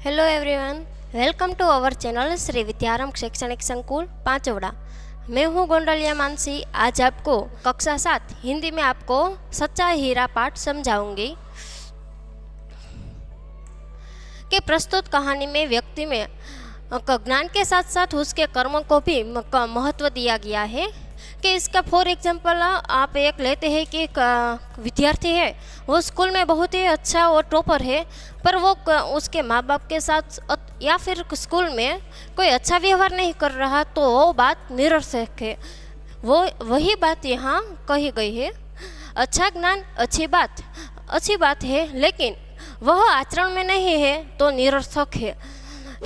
Hello everyone, welcome to our channel Shri Vidyarambh Shaikshanik Sankul पांचवड़ा। मैं हूं गोंडलिया मानसी। आज आपको कक्षा 7 हिंदी में आपको सच्चा हीरा पाठ समझाऊंगी कि प्रस्तुत कहानी में व्यक्ति में ज्ञान के साथ साथ उसके कर्मों को भी महत्व दिया गया है। कि इसका फॉर एग्जांपल आप एक लेते हैं कि विद्यार्थी है, वो स्कूल में बहुत ही अच्छा और टॉपर है, पर वो उसके माँ बाप के साथ या फिर स्कूल में कोई अच्छा व्यवहार नहीं कर रहा, तो वो बात निरर्थक है। वो वही बात यहाँ कही गई है। अच्छा ज्ञान अच्छी बात है, लेकिन वह आचरण में नहीं है तो निरर्थक है।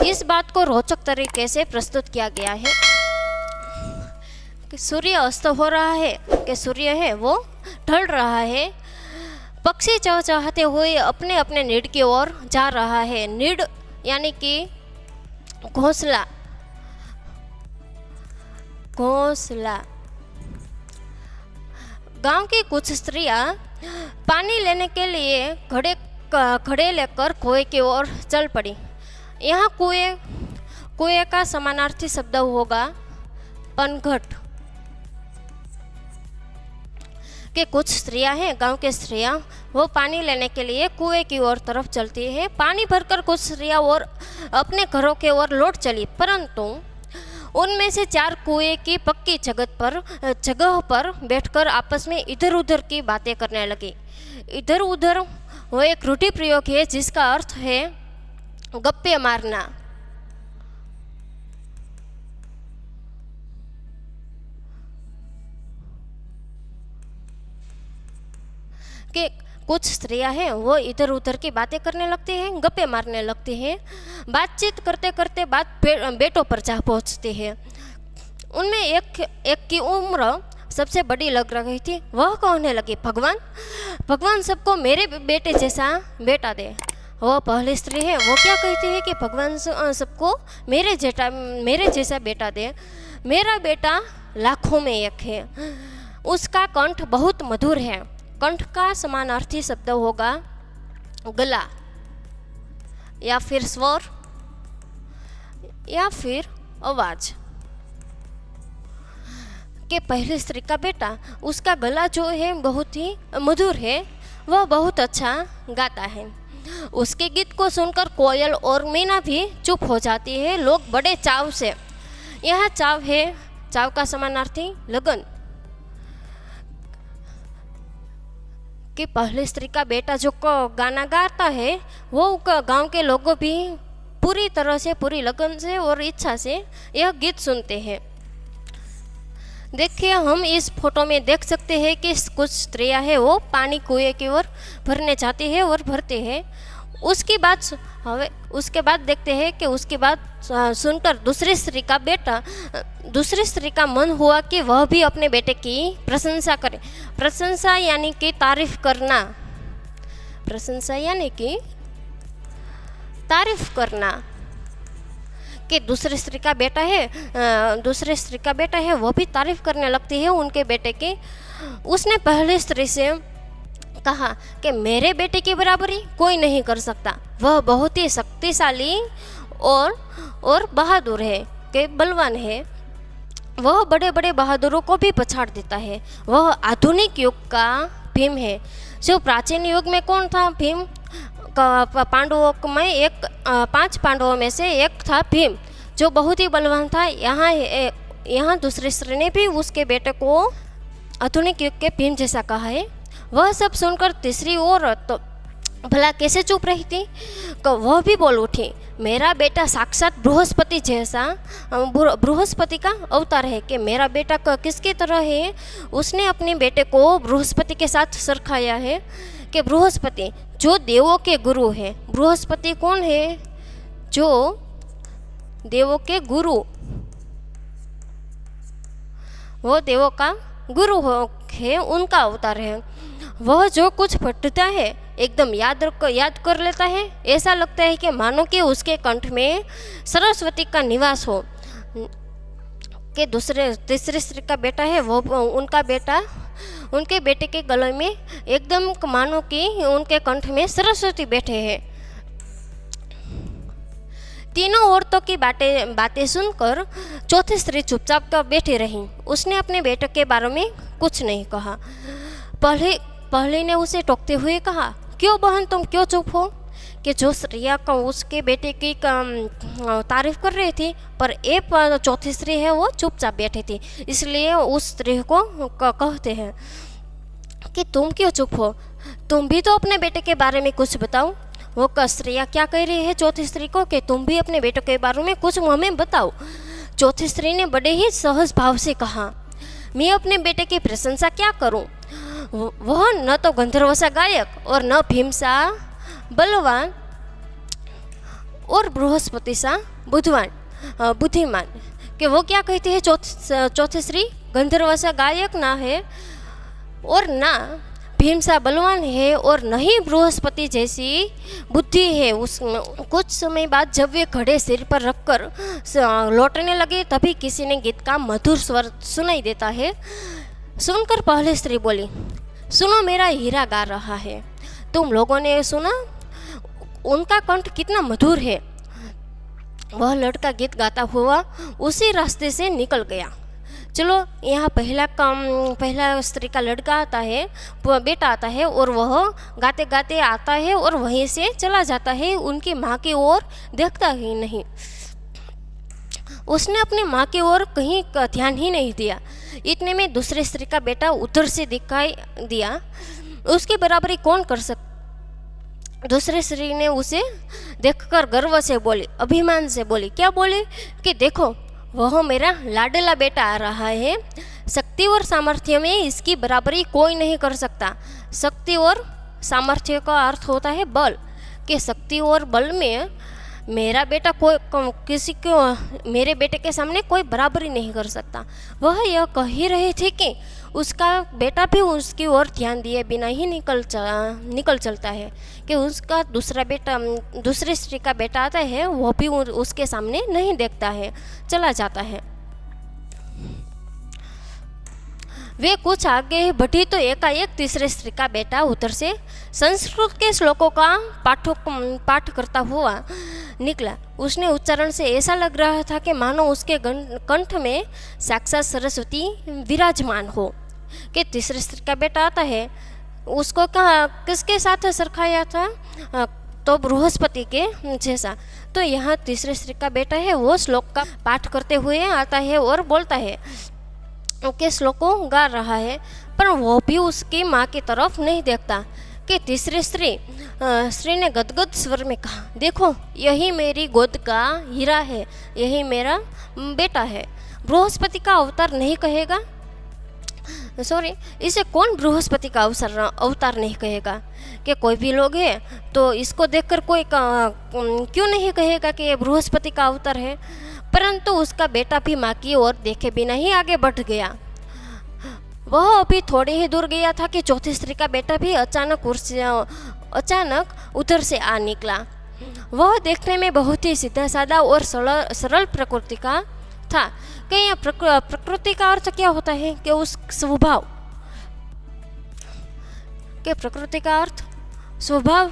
इस बात को रोचक तरीके से प्रस्तुत किया गया है कि सूर्य अस्त हो रहा है, कि सूर्य है वो ढल रहा है। पक्षी चहचहाते हुए अपने अपने नीड की ओर जा रहा है। नीड यानी कि घोंसला। गांव की कुछ स्त्रियां पानी लेने के लिए घड़े लेकर कुएं की ओर चल पड़ी। यहाँ कुएं का समानार्थी शब्द होगा पनघट। कि कुछ स्त्रियां हैं, गांव के स्त्रियां, वो पानी लेने के लिए कुएं की ओर तरफ चलती है। पानी भरकर कुछ स्त्रियां और अपने घरों के ओर लौट चली, परंतु उनमें से 4 कुएं की पक्की जगह पर बैठकर आपस में इधर उधर की बातें करने लगी। इधर उधर वो एक रूढ़ि प्रयोग है जिसका अर्थ है गप्पे मारना। कि कुछ स्त्रियां हैं, वो इधर उधर की बातें करने लगती हैं, गप्पे मारने लगती हैं। बातचीत करते करते बात बेटों पर जा पहुंचती है। उनमें एक की उम्र सबसे बड़ी लग रही थी। वह कहने लगी, भगवान सबको मेरे बेटे जैसा बेटा दे। वह पहली स्त्री है, वो क्या कहती है कि भगवान सबको मेरे जैसा बेटा दे। मेरा बेटा लाखों में एक है। उसका कंठ बहुत मधुर है। कंठ का समानार्थी शब्द होगा गला या फिर स्वर या फिर आवाज। के पहली स्त्री का बेटा, उसका गला जो है बहुत ही मधुर है, वह बहुत अच्छा गाता है। उसके गीत को सुनकर कोयल और मीना भी चुप हो जाती है। लोग बड़े चाव से, यह चाव का समानार्थी लगन। कि पहली स्त्री का बेटा जो गाना गाता है, वो गांव के लोग भी पूरी तरह से, पूरी लगन से और इच्छा से यह गीत सुनते हैं। देखिए, हम इस फोटो में देख सकते हैं कि कुछ स्त्रियां हैं, वो पानी कुएं की ओर भरने जाती है और भरते हैं। उसके बाद देखते हैं कि उसके बाद सुनकर दूसरी स्त्री का मन हुआ कि वह भी अपने बेटे की प्रशंसा करे। प्रशंसा यानी कि तारीफ करना। कि दूसरी स्त्री का बेटा है, वो भी तारीफ करने लगती है उनके बेटे की। उसने पहली स्त्री से कहा कि मेरे बेटे की बराबरी कोई नहीं कर सकता। वह बहुत ही शक्तिशाली और बहादुर है, कि बलवान है। वह बड़े बड़े बहादुरों को भी पछाड़ देता है। वह आधुनिक युग का भीम है। जो प्राचीन युग में कौन था? भीम। पांडवों में 5 पांडवों में से एक था भीम, जो बहुत ही बलवान था। यहाँ दूसरी स्त्री ने भी उसके बेटे को आधुनिक युग के भीम जैसा कहा है। वह सब सुनकर तीसरी औरत तो भला कैसे चुप रही थी? वह भी बोल उठी, मेरा बेटा साक्षात बृहस्पति का अवतार है। कि मेरा बेटा किसकी तरह है? उसने अपने बेटे को बृहस्पति के साथ सरखाया है। कि बृहस्पति जो देवों के गुरु है। बृहस्पति कौन है? जो देवों के गुरु, वो देवों का गुरु है, उनका अवतार है। वह जो कुछ पढ़ता है एकदम याद कर लेता है। ऐसा लगता है कि मानो कि उसके कंठ में सरस्वती का निवास हो। कि तीसरी स्त्री का बेटा है, वो उनके बेटे के गले में एकदम मानो कि उनके कंठ में सरस्वती बैठे हैं। तीनों औरतों की बातें सुनकर चौथी स्त्री चुपचाप बैठी रही। उसने अपने बेटे के बारे में कुछ नहीं कहा। पहले ने उसे टोकते हुए कहा, क्यों बहन तुम क्यों चुप हो? कि जो स्त्रियाँ उसके बेटे की तारीफ कर रही थी, पर एक चौथी स्त्री है वो चुपचाप बैठी थी। इसलिए उस स्त्री को कहते हैं कि तुम क्यों चुप हो, तुम भी तो अपने बेटे के बारे में कुछ बताओ। वो स्त्रियाँ क्या कह रही है चौथी स्त्री को कि तुम भी अपने बेटे के बारे में कुछ हमें बताओ। चौथी स्त्री ने बड़े ही सहज भाव से कहा, मैं अपने बेटे की प्रशंसा क्या करूं? वह न तो गंधर्व सा गायक और न भीम सा बलवान और बृहस्पति सा बुद्धिमान। कि वो क्या कहती है चौथी श्री, गंधर्व सा गायक ना है और ना भीम सा बलवान है और न ही बृहस्पति जैसी बुद्धि है उसमें। कुछ समय बाद जब वे घड़े सिर पर रखकर लौटने लगे तभी किसी ने गीत का मधुर स्वर सुनाई देता है। सुनकर पहली स्त्री बोली, सुनो मेरा हीरा गा रहा है। तुम लोगों ने सुना? उनका कंठ कितना मधुर है। लड़का गीत गाता हुआ उसी रास्ते से निकल गया। चलो यहाँ पहला स्त्री का लड़का आता है, बेटा आता है और वह गाते गाते आता है और वहीं से चला जाता है, उनकी माँ की ओर देखता ही नहीं। उसने अपनी माँ की ओर कहीं ध्यान ही नहीं दिया। इतने में दूसरे स्त्री का बेटा उधर से दिखाई दिया। उसकी बराबरी कौन कर सकता? दूसरी स्त्री ने उसे देखकर गर्व से बोली, अभिमान से बोली। क्या बोली? कि देखो वह मेरा लाडला बेटा आ रहा है। शक्ति और सामर्थ्य में इसकी बराबरी कोई नहीं कर सकता। शक्ति और सामर्थ्य का अर्थ होता है बल। कि शक्ति और बल में मेरा बेटा मेरे बेटे के सामने कोई बराबरी नहीं कर सकता। वह यह कह ही रही थी कि उसका बेटा भी उसकी ओर ध्यान दिए बिना ही निकल चलता है। कि उसका दूसरी स्त्री का बेटा आता है, वह भी उसके सामने नहीं देखता है, चला जाता है। वे कुछ आगे बढ़ी तो एकाएक तीसरे स्त्री का बेटा उधर से संस्कृत के श्लोकों का पाठ करता हुआ निकला। उसने उच्चारण से ऐसा लग रहा था कि मानो उसके कंठ में साक्षात सरस्वती विराजमान हो। कि तीसरे स्त्री का बेटा आता है, उसको किसके साथ सरखाया था? तो बृहस्पति के जैसा। तो यहाँ तीसरे स्त्री का बेटा है, वो श्लोक का पाठ करते हुए आता है और बोलता है के श्लोकों गा रहा है, पर वो भी उसकी माँ की तरफ नहीं देखता। कि तीसरी स्त्री ने गदगद स्वर में कहा, देखो यही मेरी गोद का हीरा है, यही मेरा बेटा है। बृहस्पति का अवतार नहीं कहेगा? इसे कौन बृहस्पति का अवतार नहीं कहेगा? कि कोई भी लोग है तो इसको देखकर कोई क्यों नहीं कहेगा कि ये बृहस्पति का अवतार है? परंतु उसका बेटा भी माँ की ओर देखे बिना ही आगे बढ़ गया। वह अभी थोड़े ही दूर गया था कि चौथी स्त्री का बेटा भी अचानक उधर से आ निकला। वह देखने में बहुत ही सीधा साधा और सरल प्रकृति का था। कि यह प्रकृति का अर्थ क्या होता है? कि उस स्वभाव के प्रकृति का अर्थ स्वभाव।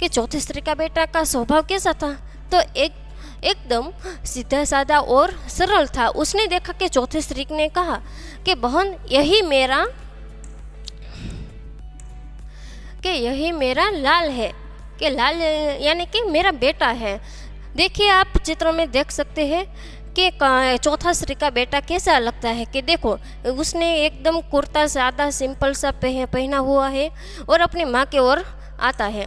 कि चौथी स्त्री का बेटा का स्वभाव कैसा था? तो एकदम सीधा साधा और सरल था। उसने देखा कि चौथी स्त्री ने कहा कि बहन यही मेरा लाल है। कि लाल यानी कि मेरा बेटा है। देखिए आप चित्र में देख सकते हैं कि चौथा स्त्री का बेटा कैसा लगता है। कि देखो उसने एकदम कुर्ता सादा सिंपल सा पहना हुआ है और अपनी माँ की ओर आता है।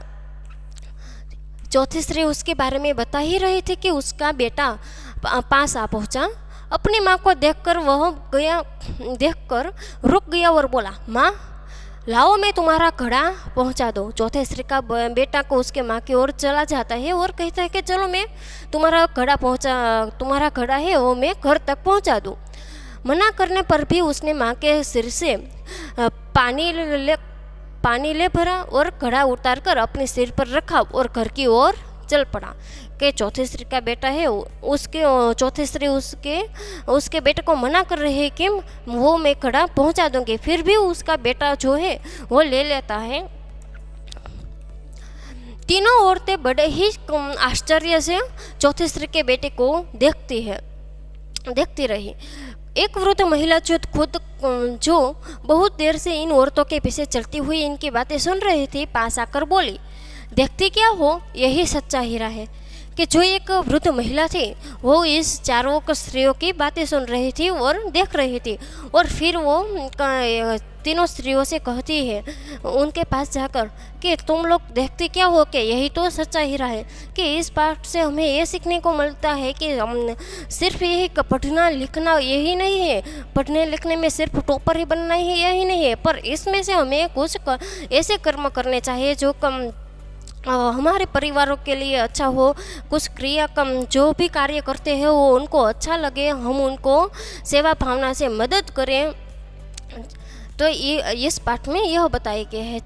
चौथी स्त्री उसके बारे में बता ही रही थी कि उसका बेटा पास आ पहुँचा। अपनी माँ को देखकर रुक गया और बोला, माँ लाओ मैं तुम्हारा घड़ा पहुँचा दो। चौथे स्त्री का बेटा को उसके माँ की ओर चला जाता है और कहता है कि चलो मैं तुम्हारा घड़ा है वो मैं घर तक पहुँचा दूँ। मना करने पर भी उसने माँ के सिर से पानी ले भरा और घड़ा उतार कर अपने सिर पर रखा और घर की ओर चल पड़ा। कि चौथी स्त्री का बेटा है चौथी स्त्री उसके बेटे को मना कर रही है कि वो मैं घड़ा पहुंचा दूंगी, फिर भी उसका बेटा जो है वो ले लेता है। तीनों औरतें बड़े ही आश्चर्य से चौथे स्त्री के बेटे को देखती रही। एक वृद्ध महिला जो बहुत देर से इन औरतों के पीछे चलती हुई इनकी बातें सुन रही थी, पास आकर बोली, देखती क्या हो, यही सच्चा हीरा है। कि जो एक वृद्ध महिला थी वो इस चारों स्त्रियों की बातें सुन रही थी और देख रही थी, और फिर वो तीनों स्त्रियों से कहती है उनके पास जाकर कि तुम लोग देखते क्या हो, कि यही तो सच्चा हीरा है। कि इस पाठ से हमें ये सीखने को मिलता है कि सिर्फ यही पढ़ना लिखना यही नहीं है, पढ़ने लिखने में सिर्फ टॉपर ही बनना ही यही नहीं है, पर इसमें से हमें कुछ ऐसे कर्म करने चाहिए जो हमारे परिवारों के लिए अच्छा हो, कुछ क्रिया जो भी कार्य करते हैं वो उनको अच्छा लगे, हम उनको सेवा भावना से मदद करें। तो ये इस पाठ में यह बताया गया है।